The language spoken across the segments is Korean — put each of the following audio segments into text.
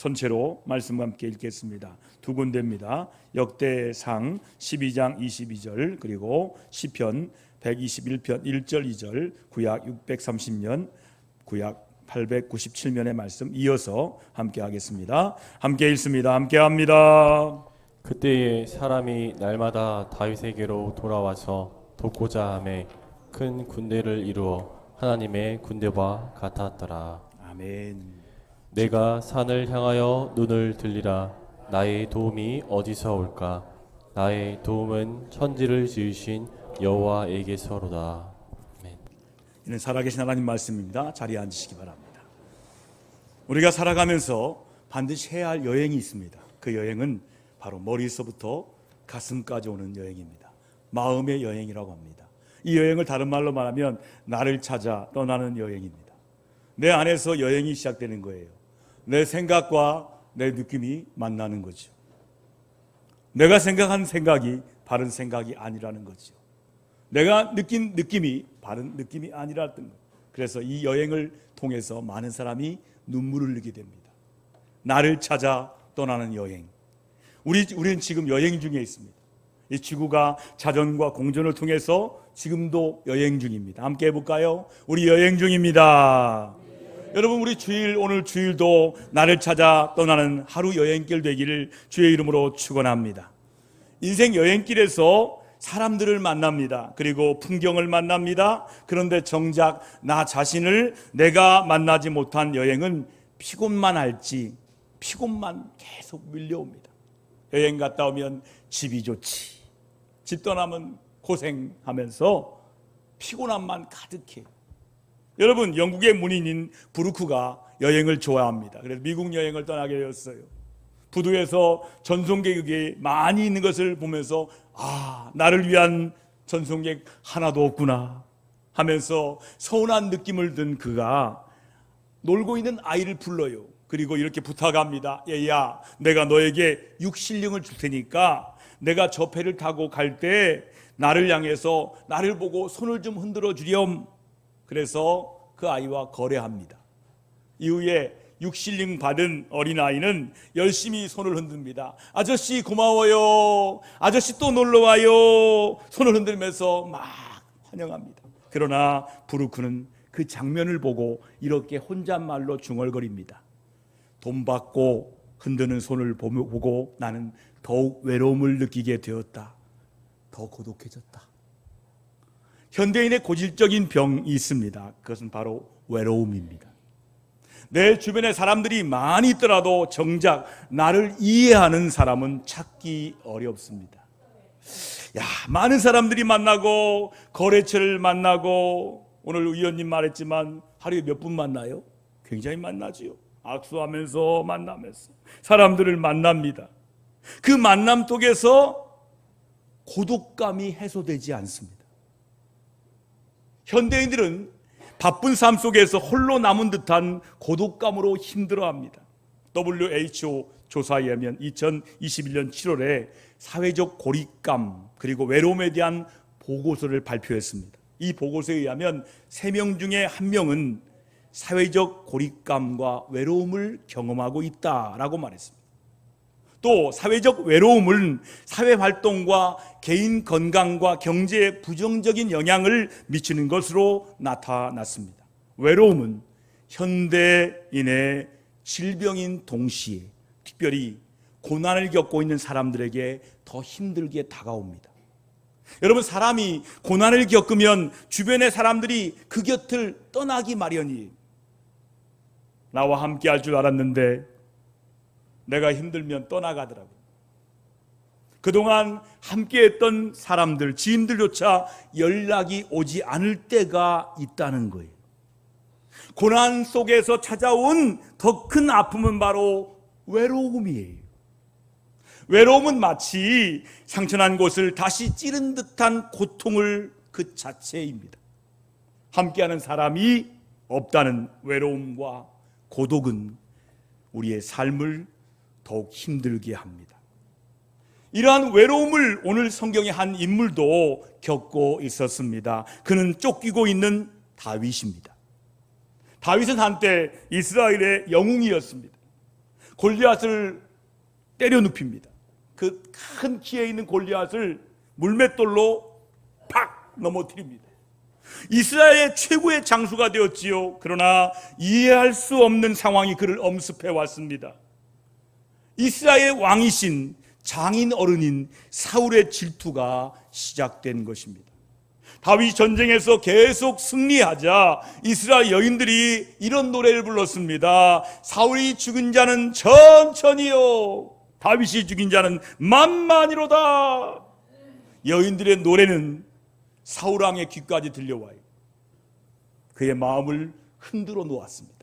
선체로 말씀과 함께 읽겠습니다. 두 군데입니다. 역대상 12장 22절, 그리고 시편 121편 1절 2절, 구약 630년, 구약 897면의 말씀 이어서 함께 하겠습니다. 함께 읽습니다. 함께 합니다. 그때에 사람이 날마다 다윗에게로 돌아와서 돕고자 하매 큰 군대를 이루어 하나님의 군대와 같았더라. 아멘. 내가 산을 향하여 눈을 들리라. 나의 도움이 어디서 올까? 나의 도움은 천지를 지으신 여호와에게서로다. 아멘. 이는 살아계신 하나님 말씀입니다. 자리에 앉으시기 바랍니다. 우리가 살아가면서 반드시 해야 할 여행이 있습니다. 그 여행은 바로 머리에서부터 가슴까지 오는 여행입니다. 마음의 여행이라고 합니다. 이 여행을 다른 말로 말하면 나를 찾아 떠나는 여행입니다. 내 안에서 여행이 시작되는 거예요. 내 생각과 내 느낌이 만나는 거죠. 내가 생각한 생각이 바른 생각이 아니라는 거죠. 내가 느낀 느낌이 바른 느낌이 아니라는 거예요. 그래서 이 여행을 통해서 많은 사람이 눈물을 흘리게 됩니다. 나를 찾아 떠나는 여행. 우리는 지금 여행 중에 있습니다. 이 지구가 자전과 공전을 통해서 지금도 여행 중입니다. 함께 해볼까요? 우리 여행 중입니다. 여러분, 우리 오늘 주일도 나를 찾아 떠나는 하루 여행길 되기를 주의 이름으로 축원합니다. 인생 여행길에서 사람들을 만납니다. 그리고 풍경을 만납니다. 그런데 정작 나 자신을 내가 만나지 못한 여행은 피곤만 할지 피곤만 계속 밀려옵니다. 여행 갔다 오면 집이 좋지, 집 떠나면 고생하면서 피곤함만 가득해요. 여러분, 영국의 문인인 브루크가 여행을 좋아합니다. 그래서 미국 여행을 떠나게 되었어요. 부두에서 전송객이 많이 있는 것을 보면서 나를 위한 전송객 하나도 없구나 하면서 서운한 느낌을 든 그가 놀고 있는 아이를 불러요. 그리고 이렇게 부탁합니다. 얘야, 내가 너에게 6실링을 줄 테니까 내가 저 배를 타고 갈 때 나를 향해서 나를 보고 손을 좀 흔들어 주렴. 그래서 그 아이와 거래합니다. 이후에 6실링 받은 어린아이는 열심히 손을 흔듭니다. 아저씨 고마워요. 아저씨 또 놀러와요. 손을 흔들면서 막 환영합니다. 그러나 브루크는 그 장면을 보고 이렇게 혼잣말로 중얼거립니다. 돈 받고 흔드는 손을 보고 나는 더욱 외로움을 느끼게 되었다. 더 고독해졌다. 현대인의 고질적인 병이 있습니다. 그것은 바로 외로움입니다. 내 주변에 사람들이 많이 있더라도 정작 나를 이해하는 사람은 찾기 어렵습니다. 많은 사람들이 만나고 거래처를 만나고, 오늘 의원님 말했지만 하루에 몇 분 만나요? 굉장히 만나지요. 악수하면서 만나면서 사람들을 만납니다. 그 만남 속에서 고독감이 해소되지 않습니다. 현대인들은 바쁜 삶 속에서 홀로 남은 듯한 고독감으로 힘들어합니다. WHO 조사에 의하면 2021년 7월에 사회적 고립감 그리고 외로움에 대한 보고서를 발표했습니다. 이 보고서에 의하면 3명 중에 1명은 사회적 고립감과 외로움을 경험하고 있다라고 말했습니다. 또 사회적 외로움은 사회활동과 개인 건강과 경제에 부정적인 영향을 미치는 것으로 나타났습니다. 외로움은 현대인의 질병인 동시에 특별히 고난을 겪고 있는 사람들에게 더 힘들게 다가옵니다. 여러분, 사람이 고난을 겪으면 주변의 사람들이 그 곁을 떠나기 마련이에요. 나와 함께 할 줄 알았는데 내가 힘들면 떠나가더라고요. 그동안 함께했던 사람들, 지인들조차 연락이 오지 않을 때가 있다는 거예요. 고난 속에서 찾아온 더 큰 아픔은 바로 외로움이에요. 외로움은 마치 상처난 곳을 다시 찌른 듯한 고통을 그 자체입니다. 함께하는 사람이 없다는 외로움과 고독은 우리의 삶을 더욱 힘들게 합니다. 이러한 외로움을 오늘 성경의 한 인물도 겪고 있었습니다. 그는 쫓기고 있는 다윗입니다. 다윗은 한때 이스라엘의 영웅이었습니다. 골리앗을 때려 눕힙니다. 그 큰 키에 있는 골리앗을 물맷돌로 팍 넘어뜨립니다. 이스라엘의 최고의 장수가 되었지요. 그러나 이해할 수 없는 상황이 그를 엄습해 왔습니다. 이스라엘의 왕이신 장인 어른인 사울의 질투가 시작된 것입니다. 다윗 전쟁에서 계속 승리하자 이스라엘 여인들이 이런 노래를 불렀습니다. 사울이 죽은 자는 천천히요, 다윗이 죽인 자는 만만히로다. 여인들의 노래는 사울왕의 귀까지 들려와요. 그의 마음을 흔들어 놓았습니다.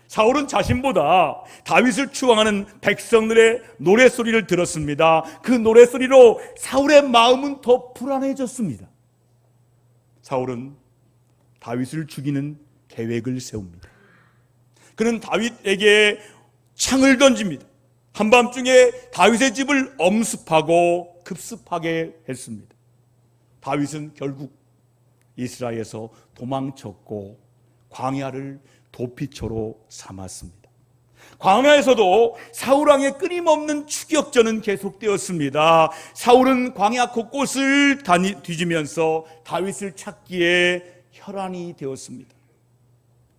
사울은 자신보다 다윗을 추앙하는 백성들의 노래소리를 들었습니다. 그 노래소리로 사울의 마음은 더 불안해졌습니다. 사울은 다윗을 죽이는 계획을 세웁니다. 그는 다윗에게 창을 던집니다. 한밤중에 다윗의 집을 엄습하고 급습하게 했습니다. 다윗은 결국 이스라엘에서 도망쳤고 광야를 도피처로 삼았습니다. 광야에서도 사울왕의 끊임없는 추격전은 계속되었습니다. 사울은 광야 곳곳을 뒤지면서 다윗을 찾기에 혈안이 되었습니다.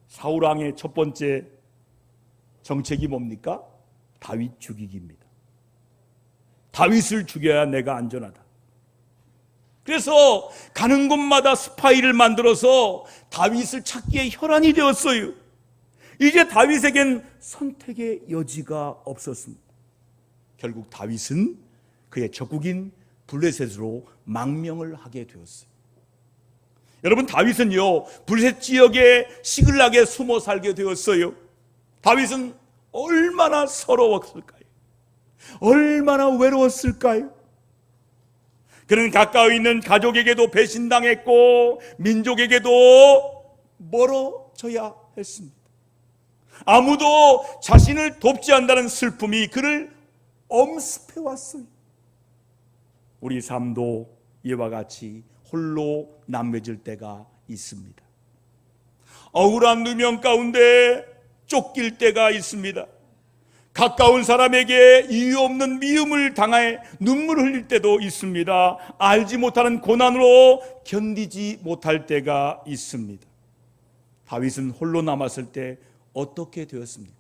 사울왕의 첫 번째 정책이 뭡니까? 다윗 죽이기입니다. 다윗을 죽여야 내가 안전하다. 그래서 가는 곳마다 스파이를 만들어서 다윗을 찾기에 혈안이 되었어요. 이제 다윗에겐 선택의 여지가 없었습니다. 결국 다윗은 그의 적국인 블레셋으로 망명을 하게 되었어요. 여러분, 다윗은요 블레셋 지역에 시글락에 숨어 살게 되었어요. 다윗은 얼마나 서러웠을까요? 얼마나 외로웠을까요? 그는 가까이 있는 가족에게도 배신당했고 민족에게도 멀어져야 했습니다. 아무도 자신을 돕지 않는다는 슬픔이 그를 엄습해왔어요. 우리 삶도 이와 같이 홀로 남겨질 때가 있습니다. 억울한 누명 가운데 쫓길 때가 있습니다. 가까운 사람에게 이유 없는 미움을 당해 눈물을 흘릴 때도 있습니다. 알지 못하는 고난으로 견디지 못할 때가 있습니다. 다윗은 홀로 남았을 때 어떻게 되었습니까?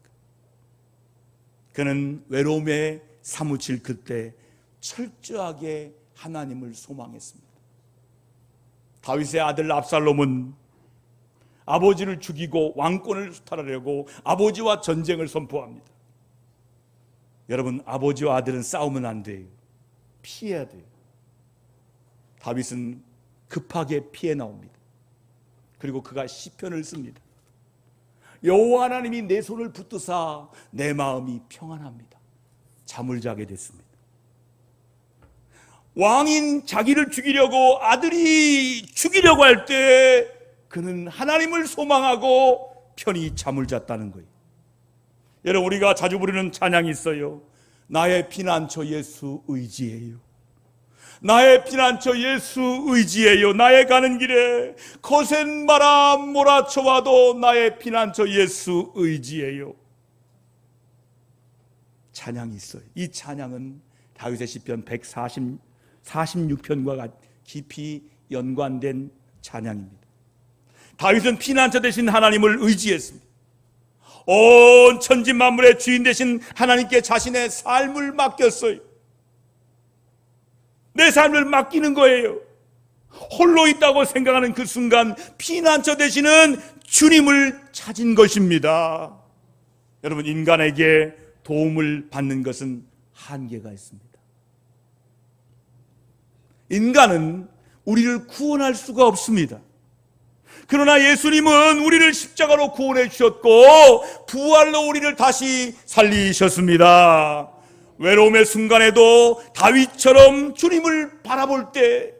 그는 외로움에 사무칠 그때 철저하게 하나님을 소망했습니다. 다윗의 아들 압살롬은 아버지를 죽이고 왕권을 수탈하려고 아버지와 전쟁을 선포합니다. 여러분, 아버지와 아들은 싸우면 안 돼요. 피해야 돼요. 다윗은 급하게 피해 나옵니다. 그리고 그가 시편을 씁니다. 여호와 하나님이 내 손을 붙드사 내 마음이 평안합니다. 잠을 자게 됐습니다. 왕인 자기를 죽이려고 아들이 죽이려고 할 때 그는 하나님을 소망하고 편히 잠을 잤다는 거예요. 여러분, 우리가 자주 부르는 찬양이 있어요. 나의 피난처 예수 의지해요. 나의 피난처 예수 의지해요. 나의 가는 길에 거센 바람 몰아쳐와도 나의 피난처 예수 의지해요. 찬양이 있어요. 이 찬양은 다윗의 시편 146편과 깊이 연관된 찬양입니다. 다윗은 피난처 되신 하나님을 의지했습니다. 온 천지 만물의 주인 되신 하나님께 자신의 삶을 맡겼어요. 내 삶을 맡기는 거예요. 홀로 있다고 생각하는 그 순간 피난처 되시는 주님을 찾은 것입니다. 여러분, 인간에게 도움을 받는 것은 한계가 있습니다. 인간은 우리를 구원할 수가 없습니다. 그러나 예수님은 우리를 십자가로 구원해 주셨고 부활로 우리를 다시 살리셨습니다. 외로움의 순간에도 다윗처럼 주님을 바라볼 때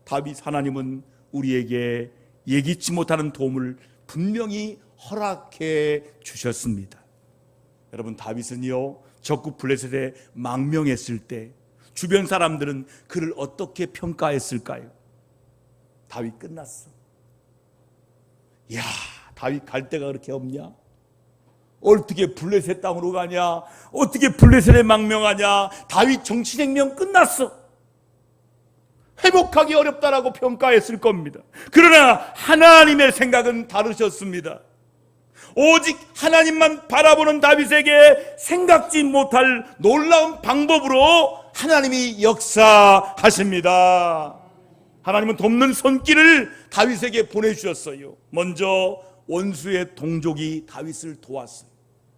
다윗 하나님은 우리에게 예기치 못하는 도움을 분명히 허락해 주셨습니다. 여러분, 다윗은요 적국 블레셋에 망명했을 때 주변 사람들은 그를 어떻게 평가했을까요? 다윗 끝났어. 야, 다윗 갈 데가 그렇게 없냐? 어떻게 블레셋 땅으로 가냐? 어떻게 블레셋에 망명하냐? 다윗 정치생명 끝났어. 회복하기 어렵다라고 평가했을 겁니다. 그러나 하나님의 생각은 다르셨습니다. 오직 하나님만 바라보는 다윗에게 생각지 못할 놀라운 방법으로 하나님이 역사하십니다. 하나님은 돕는 손길을 다윗에게 보내주셨어요. 먼저 원수의 동족이 다윗을 도왔어요.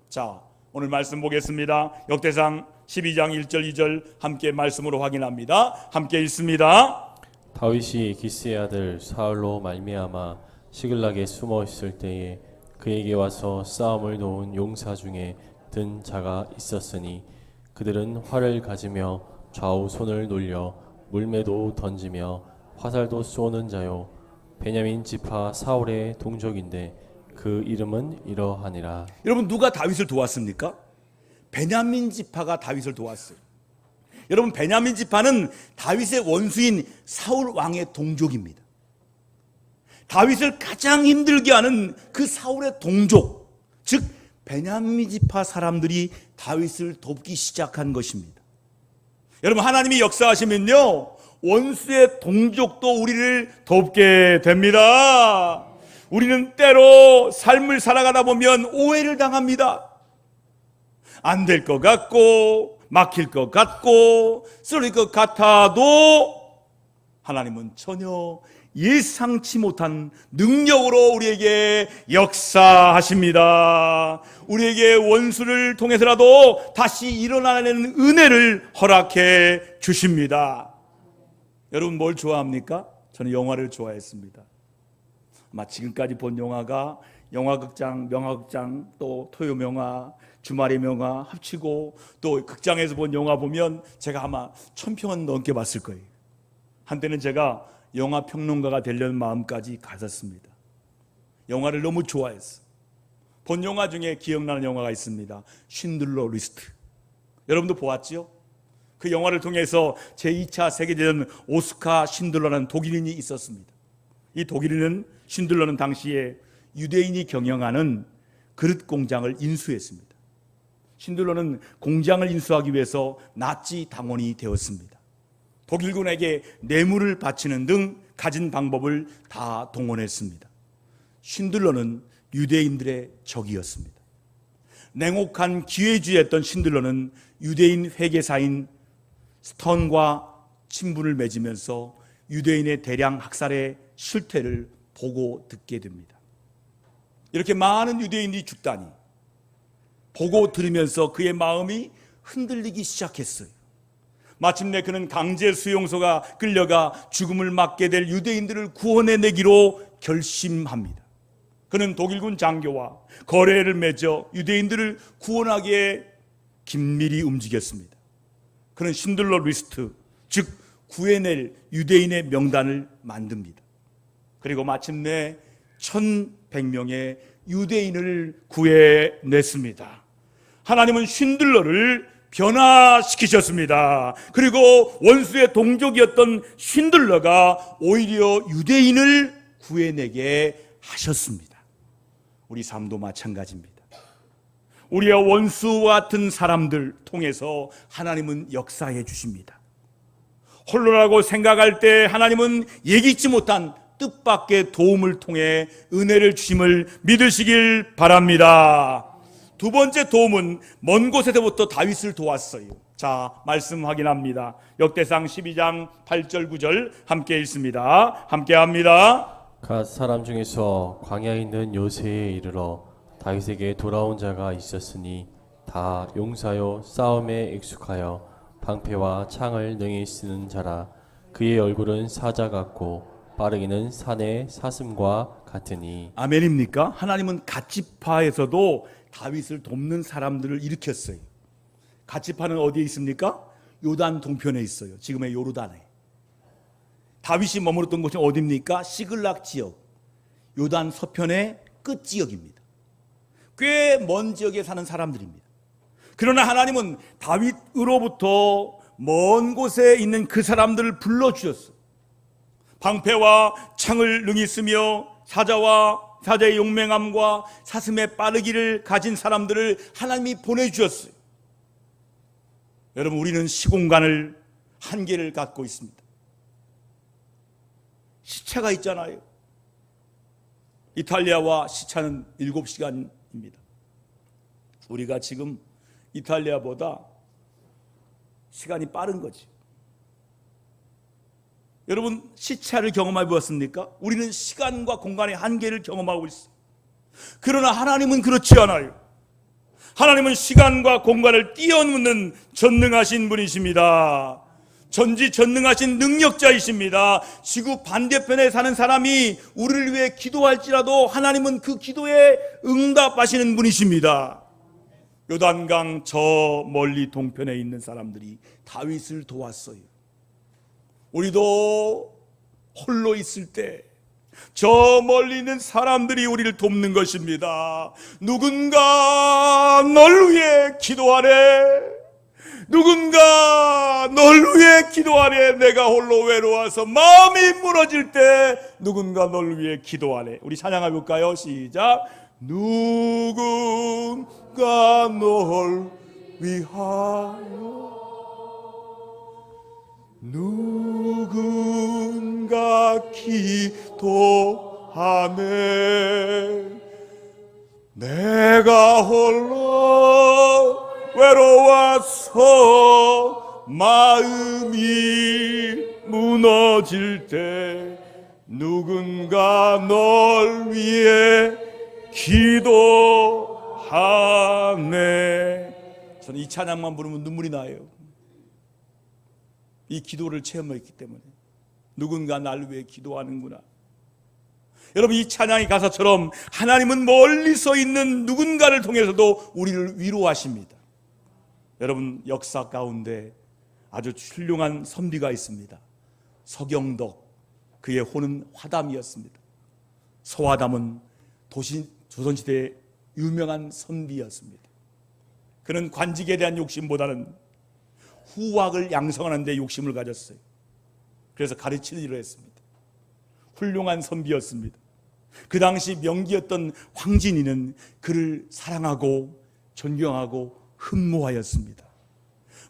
자, 오늘 말씀 보겠습니다. 역대상 12장 1절 2절 함께 말씀으로 확인합니다. 함께 읽습니다. 다윗이 기스의 아들 사울로 말미암아 시글락에 숨어 있을 때에 그에게 와서 싸움을 도운 용사 중에 든 자가 있었으니 그들은 활을 가지며 좌우 손을 놀려 물매도 던지며 화살도 쏘는 자요 베냐민 지파 사울의 동족인데 그 이름은 이러하니라. 여러분, 누가 다윗을 도왔습니까? 베냐민 지파가 다윗을 도왔어요. 여러분, 베냐민 지파는 다윗의 원수인 사울 왕의 동족입니다. 다윗을 가장 힘들게 하는 그 사울의 동족, 즉 베냐민 지파 사람들이 다윗을 돕기 시작한 것입니다. 여러분, 하나님이 역사하시면요, 원수의 동족도 우리를 돕게 됩니다. 우리는 때로 삶을 살아가다 보면 오해를 당합니다. 안 될 것 같고 막힐 것 같고 쓰러질 것 같아도 하나님은 전혀 예상치 못한 능력으로 우리에게 역사하십니다. 우리에게 원수를 통해서라도 다시 일어나는 은혜를 허락해 주십니다. 여러분, 뭘 좋아합니까? 저는 영화를 좋아했습니다. 아마 지금까지 본 영화가 영화극장, 명화극장, 또 토요명화, 주말의 명화 합치고 또 극장에서 본 영화 보면 제가 아마 1000편은 넘게 봤을 거예요. 한때는 제가 영화 평론가가 되려는 마음까지 가졌습니다. 영화를 너무 좋아했어. 본 영화 중에 기억나는 영화가 있습니다. 쉰들러 리스트. 여러분도 보았지요? 그 영화를 통해서 제2차 세계대전 오스카 쉰들러라는 독일인이 있었습니다. 이 독일인은 쉰들러는 당시에 유대인이 경영하는 그릇 공장을 인수했습니다. 쉰들러는 공장을 인수하기 위해서 나치 당원이 되었습니다. 독일군에게 뇌물을 바치는 등 가진 방법을 다 동원했습니다. 쉰들러는 유대인들의 적이었습니다. 냉혹한 기회주의였던 쉰들러는 유대인 회계사인 스턴과 친분을 맺으면서 유대인의 대량 학살의 실태를 보고 듣게 됩니다. 이렇게 많은 유대인이 죽다니 보고 들으면서 그의 마음이 흔들리기 시작했어요. 마침내 그는 강제 수용소가 끌려가 죽음을 맞게 될 유대인들을 구원해내기로 결심합니다. 그는 독일군 장교와 거래를 맺어 유대인들을 구원하기에 긴밀히 움직였습니다. 그는 쉰들러 리스트, 즉 구해낼 유대인의 명단을 만듭니다. 그리고 마침내 1100명의 유대인을 구해냈습니다. 하나님은 쉰들러를 변화시키셨습니다. 그리고 원수의 동족이었던 쉰들러가 오히려 유대인을 구해내게 하셨습니다. 우리 삶도 마찬가지입니다. 우리와 원수와 같은 사람들 통해서 하나님은 역사해 주십니다. 홀로라고 생각할 때 하나님은 예기치 못한 뜻밖의 도움을 통해 은혜를 주심을 믿으시길 바랍니다. 두 번째 도움은 먼 곳에서부터 다윗을 도왔어요. 자, 말씀 확인합니다. 역대상 12장 8절 9절 함께 읽습니다. 함께 합니다. 갓 사람 중에서 광야에 있는 요새에 이르러 다윗에게 돌아온 자가 있었으니 다 용사요 싸움에 익숙하여 방패와 창을 능히 쓰는 자라. 그의 얼굴은 사자 같고 빠르기는 산의 사슴과 같으니. 아멘입니까? 하나님은 갓지파에서도 다윗을 돕는 사람들을 일으켰어요. 갓지파는 어디에 있습니까? 요단 동편에 있어요. 지금의 요르단에. 다윗이 머물렀던 곳이 어디입니까? 시글락 지역, 요단 서편의 끝 지역입니다. 꽤 먼 지역에 사는 사람들입니다. 그러나 하나님은 다윗으로부터 먼 곳에 있는 그 사람들을 불러주셨어요. 방패와 창을 능히 쓰며 사자와 사자의 용맹함과 사슴의 빠르기를 가진 사람들을 하나님이 보내주셨어요. 여러분, 우리는 시공간을 한계를 갖고 있습니다. 시차가 있잖아요. 이탈리아와 시차는 7시간입니다. 우리가 지금 이탈리아보다 시간이 빠른 거지. 여러분, 시차를 경험해 보았습니까? 우리는 시간과 공간의 한계를 경험하고 있어요. 그러나 하나님은 그렇지 않아요. 하나님은 시간과 공간을 뛰어넘는 전능하신 분이십니다. 전지전능하신 능력자이십니다. 지구 반대편에 사는 사람이 우리를 위해 기도할지라도 하나님은 그 기도에 응답하시는 분이십니다. 요단강 저 멀리 동편에 있는 사람들이 다윗을 도왔어요. 우리도 홀로 있을 때 저 멀리 있는 사람들이 우리를 돕는 것입니다. 누군가 널 위해 기도하래. 누군가 널 위해 기도하래. 내가 홀로 외로워서 마음이 무너질 때 누군가 널 위해 기도하래. 우리 찬양해 볼까요? 시작. 누군가 널 위하여 누군가 기도하네. 내가 홀로 외로워서 마음이 무너질 때 누군가 널 위해 기도하네. 저는 이 찬양만 부르면 눈물이 나요. 이 기도를 체험했기 때문에 누군가 나를 위해 기도하는구나. 여러분, 이 찬양의 가사처럼 하나님은 멀리 서 있는 누군가를 통해서도 우리를 위로하십니다. 여러분, 역사 가운데 아주 훌륭한 선비가 있습니다. 서경덕, 그의 호는 화담이었습니다. 서화담은 조선시대의 유명한 선비였습니다. 그는 관직에 대한 욕심보다는 후학을 양성하는 데 욕심을 가졌어요. 그래서 가르치는 일을 했습니다. 훌륭한 선비였습니다. 그 당시 명기였던 황진이는 그를 사랑하고 존경하고 흠모하였습니다.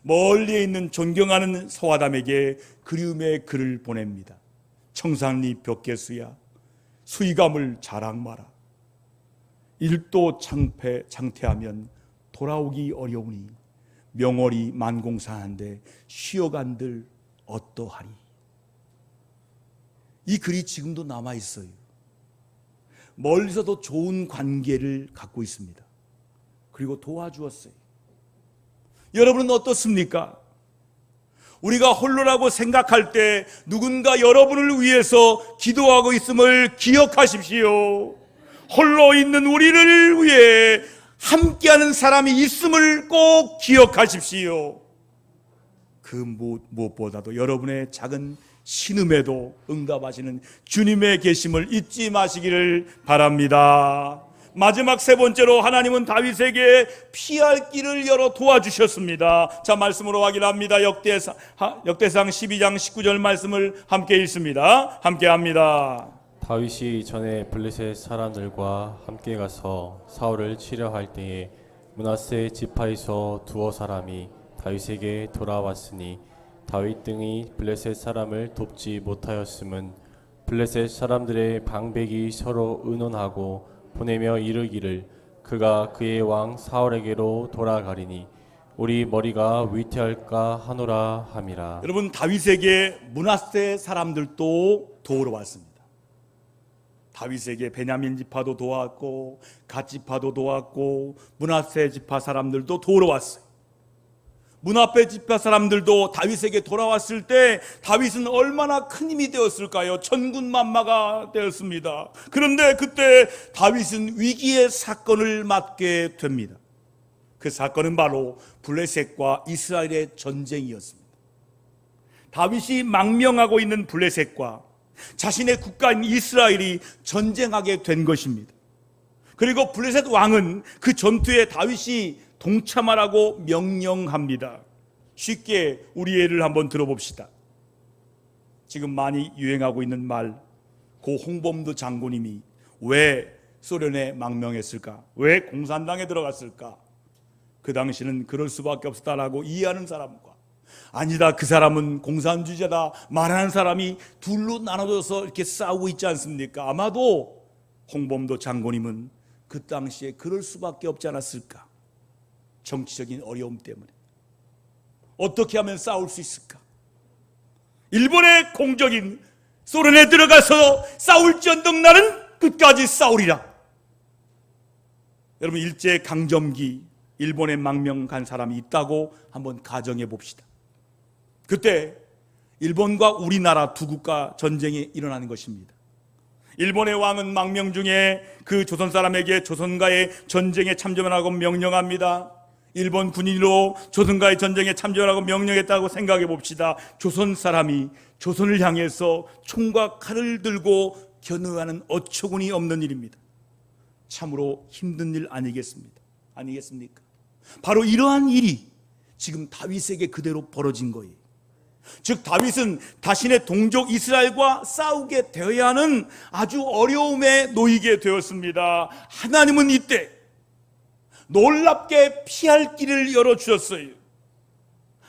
멀리에 있는 존경하는 서화담에게 그리움의 글을 보냅니다. 청산리 벽계수야, 수의감을 자랑 마라. 일도 장태하면 돌아오기 어려우니 명월이 만공산한데 쉬어간들 어떠하리. 이 글이 지금도 남아있어요. 멀리서도 좋은 관계를 갖고 있습니다. 그리고 도와주었어요. 여러분은 어떻습니까? 우리가 홀로라고 생각할 때 누군가 여러분을 위해서 기도하고 있음을 기억하십시오. 홀로 있는 우리를 위해 함께하는 사람이 있음을 꼭 기억하십시오. 그 무엇보다도 여러분의 작은 신음에도 응답하시는 주님의 계심을 잊지 마시기를 바랍니다. 마지막 세 번째로 하나님은 다윗에게 피할 길을 열어 도와주셨습니다. 자, 말씀으로 확인합니다. 역대상 12장 19절 말씀을 함께 읽습니다. 함께 합니다. 다윗이 전에 블레셋 사람들과 함께 가서 사울을 치려 할 때에 므낫세 지파에서 두어 사람이 다윗에게 돌아왔으니 다윗 등이 블레셋 사람을 돕지 못하였음은 블레셋 사람들의 방백이 서로 의논하고 보내며 이르기를 그가 그의 왕 사울에게로 돌아가리니 우리 머리가 위태할까 하노라 함이라. 여러분, 다윗에게 므낫세 사람들도 도우러 왔습니다. 다윗에게 베냐민 지파도 도왔고 갓 지파도 도왔고 므낫세 지파 사람들도 도우러 왔어요. 므낫세 지파 사람들도 다윗에게 돌아왔을 때 다윗은 얼마나 큰 힘이 되었을까요? 천군만마가 되었습니다. 그런데 그때 다윗은 위기의 사건을 맞게 됩니다. 그 사건은 바로 블레셋과 이스라엘의 전쟁이었습니다. 다윗이 망명하고 있는 블레셋과 자신의 국가인 이스라엘이 전쟁하게 된 것입니다. 그리고 블레셋 왕은 그 전투에 다윗이 동참하라고 명령합니다. 쉽게 우리 예를 한번 들어봅시다. 지금 많이 유행하고 있는 말, 고 홍범도 장군님이 왜 소련에 망명했을까? 왜 공산당에 들어갔을까? 그 당시는 그럴 수밖에 없었다라고 이해하는 사람과, 아니다, 그 사람은 공산주의자다 말하는 사람이 둘로 나눠져서 이렇게 싸우고 있지 않습니까? 아마도 홍범도 장군님은 그 당시에 그럴 수밖에 없지 않았을까? 정치적인 어려움 때문에. 어떻게 하면 싸울 수 있을까? 일본의 공적인 소련에 들어가서 싸울지언정 나는 끝까지 싸우리라. 여러분, 일제강점기 일본에 망명 간 사람이 있다고 한번 가정해 봅시다. 그때 일본과 우리나라 두 국가 전쟁이 일어나는 것입니다. 일본의 왕은 망명 중에 그 조선 사람에게 조선과의 전쟁에 참전하라고 명령합니다. 일본 군인으로 조선과의 전쟁에 참전하라고 명령했다고 생각해 봅시다. 조선 사람이 조선을 향해서 총과 칼을 들고 겨누하는 어처구니 없는 일입니다. 참으로 힘든 일 아니겠습니까? 바로 이러한 일이 지금 다윗에게 그대로 벌어진 거예요. 즉, 다윗은 자신의 동족 이스라엘과 싸우게 되어야 하는 아주 어려움에 놓이게 되었습니다. 하나님은 이때 놀랍게 피할 길을 열어주셨어요.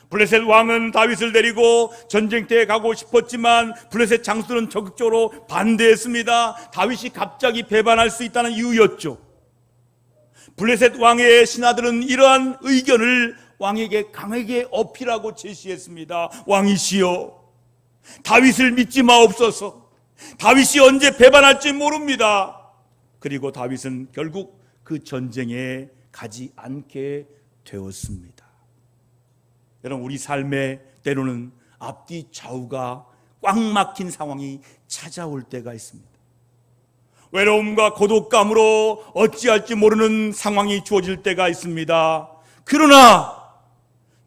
블레셋 왕은 다윗을 데리고 전쟁터에 가고 싶었지만 블레셋 장수는 적극적으로 반대했습니다. 다윗이 갑자기 배반할 수 있다는 이유였죠. 블레셋 왕의 신하들은 이러한 의견을 왕에게 강하게 어필하고 제시했습니다. 왕이시여, 다윗을 믿지 마옵소서. 다윗이 언제 배반할지 모릅니다. 그리고 다윗은 결국 그 전쟁에 가지 않게 되었습니다. 여러분, 우리 삶에 때로는 앞뒤 좌우가 꽉 막힌 상황이 찾아올 때가 있습니다. 외로움과 고독감으로 어찌할지 모르는 상황이 주어질 때가 있습니다. 그러나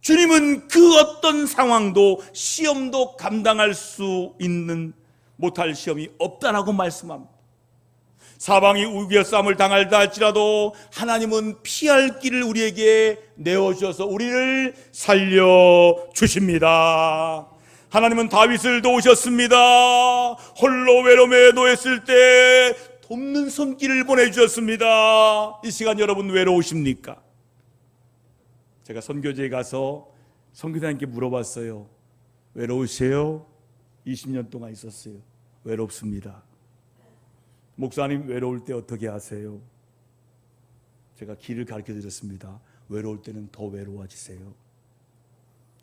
주님은 그 어떤 상황도, 시험도 감당할 수 있는 못할 시험이 없다라고 말씀합니다. 사방이 우겨싸움을 당할다 할지라도 하나님은 피할 길을 우리에게 내어주셔서 우리를 살려주십니다. 하나님은 다윗을 도우셨습니다. 홀로 외로움에 놓였을 때 돕는 손길을 보내주셨습니다. 이 시간 여러분 외로우십니까? 제가 선교제에 가서 선교사님께 물어봤어요. 외로우세요? 20년 동안 있었어요. 외롭습니다. 목사님, 외로울 때 어떻게 하세요? 제가 길을 가르쳐 드렸습니다. 외로울 때는 더 외로워지세요.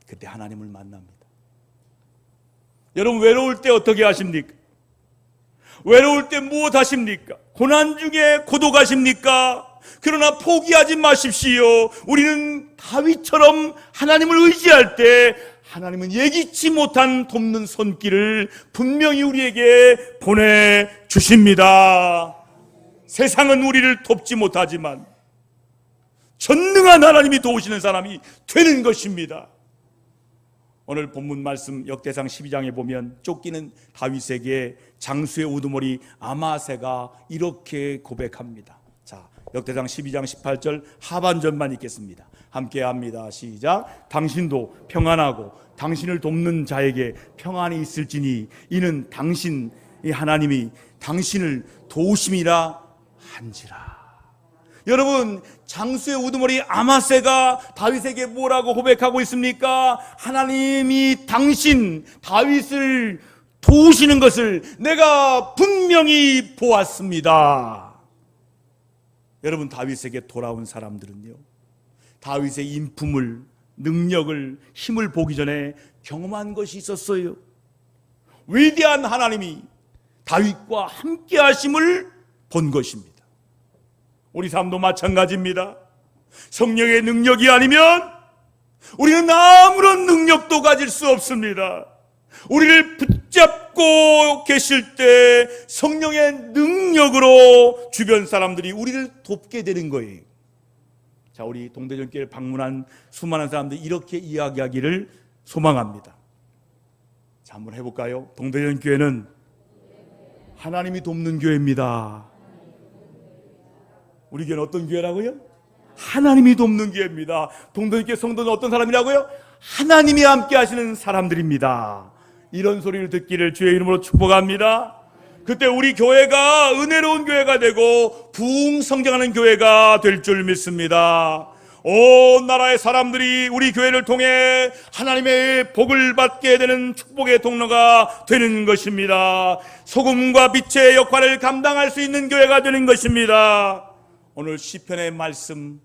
그때 하나님을 만납니다. 여러분, 외로울 때 어떻게 하십니까? 외로울 때 무엇 하십니까? 고난 중에 고독하십니까? 그러나 포기하지 마십시오. 우리는 다윗처럼 하나님을 의지할 때 하나님은 예기치 못한 돕는 손길을 분명히 우리에게 보내주십니다. 세상은 우리를 돕지 못하지만 전능한 하나님이 도우시는 사람이 되는 것입니다. 오늘 본문 말씀 역대상 12장에 보면 쫓기는 다윗에게 장수의 우두머리 아마새가 이렇게 고백합니다. 자, 역대상 12장 18절 하반절만 읽겠습니다. 함께 합니다. 시작. 당신도 평안하고 당신을 돕는 자에게 평안이 있을지니 이는 당신 이 하나님이 당신을 도우심이라 한지라. 여러분, 장수의 우두머리 아마새가 다윗에게 뭐라고 고백하고 있습니까? 하나님이 당신 다윗을 도우시는 것을 내가 분명히 보았습니다. 여러분, 다윗에게 돌아온 사람들은요, 다윗의 인품을, 능력을, 힘을 보기 전에 경험한 것이 있었어요. 위대한 하나님이 다윗과 함께 하심을 본 것입니다. 우리 삶도 마찬가지입니다. 성령의 능력이 아니면 우리는 아무런 능력도 가질 수 없습니다. 우리를 붙잡고 계실 때 성령의 능력으로 주변 사람들이 우리를 돕게 되는 거예요. 자, 우리 동대전교회를 방문한 수많은 사람들이 이렇게 이야기하기를 소망합니다. 자, 한번 해볼까요? 동대전교회는 하나님이 돕는 교회입니다. 우리 교회는 어떤 교회라고요? 하나님이 돕는 교회입니다. 동대전교회 성도는 어떤 사람이라고요? 하나님이 함께 하시는 사람들입니다. 이런 소리를 듣기를 주의 이름으로 축복합니다. 그때 우리 교회가 은혜로운 교회가 되고 부흥 성장하는 교회가 될 줄 믿습니다. 온 나라의 사람들이 우리 교회를 통해 하나님의 복을 받게 되는 축복의 통로가 되는 것입니다. 소금과 빛의 역할을 감당할 수 있는 교회가 되는 것입니다. 오늘 시편의 말씀,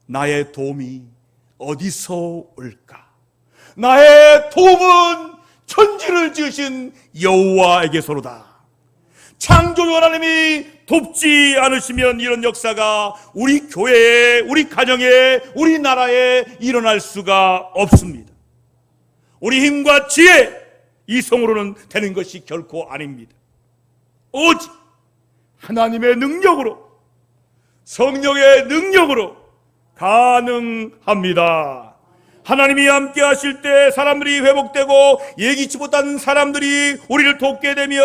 나의 도움이 어디서 올까? 나의 도움은 천지를 지으신 여호와에게서로다. 창조주 하나님이 돕지 않으시면 이런 역사가 우리 교회에, 우리 가정에, 우리 나라에 일어날 수가 없습니다. 우리 힘과 지혜, 이성으로는 되는 것이 결코 아닙니다. 오직 하나님의 능력으로, 성령의 능력으로 가능합니다. 하나님이 함께 하실 때 사람들이 회복되고 예기치 못한 사람들이 우리를 돕게 되며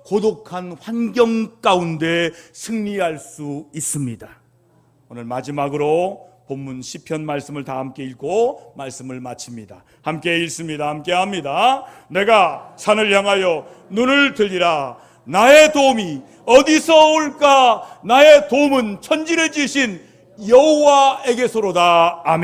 고독한 환경 가운데 승리할 수 있습니다. 오늘 마지막으로 본문 시편 말씀을 다 함께 읽고 말씀을 마칩니다. 함께 읽습니다. 함께 합니다. 내가 산을 향하여 눈을 들리라. 나의 도움이 어디서 올까? 나의 도움은 천지를 지으신 여호와에게서로다. 아멘.